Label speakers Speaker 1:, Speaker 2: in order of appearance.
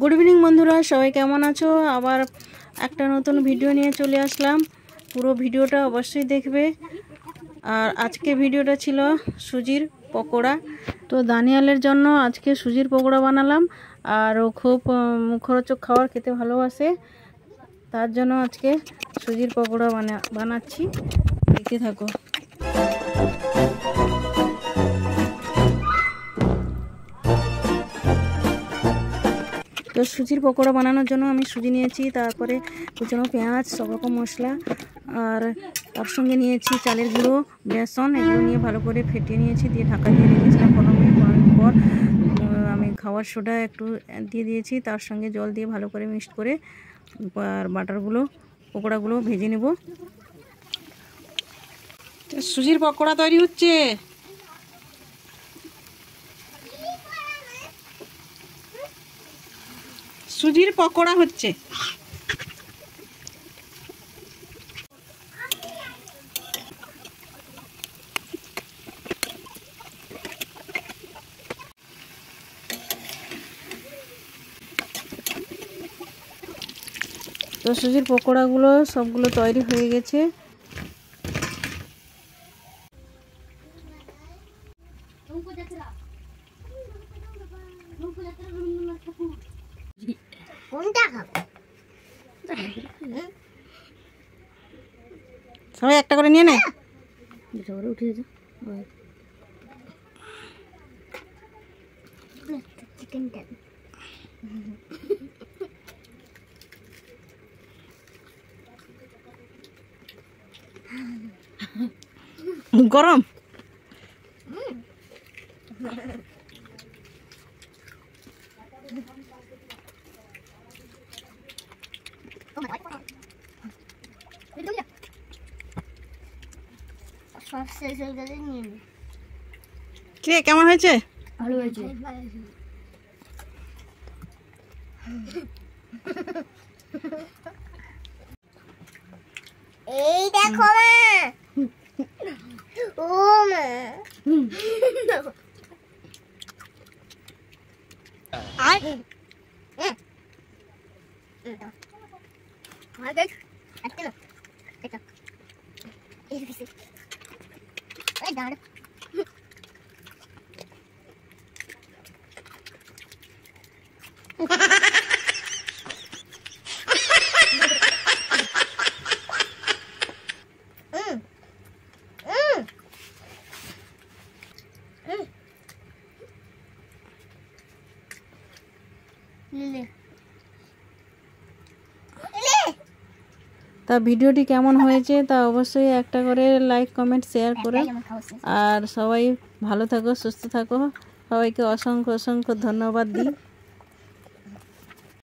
Speaker 1: Good evening বন্ধুরা, সবাই কেমন আছো? আবার একটা নতুন ভিডিও নিয়ে চলে আসলাম। পুরো ভিডিওটা অবশ্যই দেখবে। আর আজকে ভিডিওটা ছিল সুজির পকোড়া। তো দানিয়ালের জন্য আজকে সুজির পকোড়া বানালাম। আর ও খুব মুখরোচক খাবার খেতে ভালোবাসে, তার জন্য আজকে সুজির পকোড়া বানাচ্ছি। দেখতে থাকো। তো সুজির পকোড়া বানানোর জন্য আমি সুজি নিয়েছি, তারপরে কুচানো পেঁয়াজ, সব রকম মশলা, আর তার সঙ্গে নিয়েছি চালের গুঁড়ো, বেসন, এগুলো নিয়ে ভালো করে ফেটিয়ে নিয়েছি। দিয়ে ঢাকা দিয়ে রেখেছিলাম 15 মিনিট। পর আমি খাবার সোডা একটু দিয়ে দিয়েছি, তার সঙ্গে জল দিয়ে ভালো করে মিক্সড করে আর পকোড়াগুলো ভেজে নেব। সুজির পকোড়া তৈরি হচ্ছে। সুজির পকোড়া হচ্ছে। তো সুজির পকোড়াগুলো সবগুলো তৈরি হয়ে গেছে। সবাই একটা করে নিয়ে নেয়। উঠে যা গরম। কে কেমন হয়েছে? ভালো হয়েছে।
Speaker 2: এই দেখো মা, ও মা, আর দেখ একটা না, এটা এই দিছি, এই দাঁড়া।
Speaker 1: তা ভিডিওটি কেমন হয়েছে তা অবশ্যই একটা করে লাইক, কমেন্ট, শেয়ার করে। আর সবাই ভালো থাকো, সুস্থ থাকো। সবাইকে অসংখ্য অসংখ্য ধন্যবাদ দিই।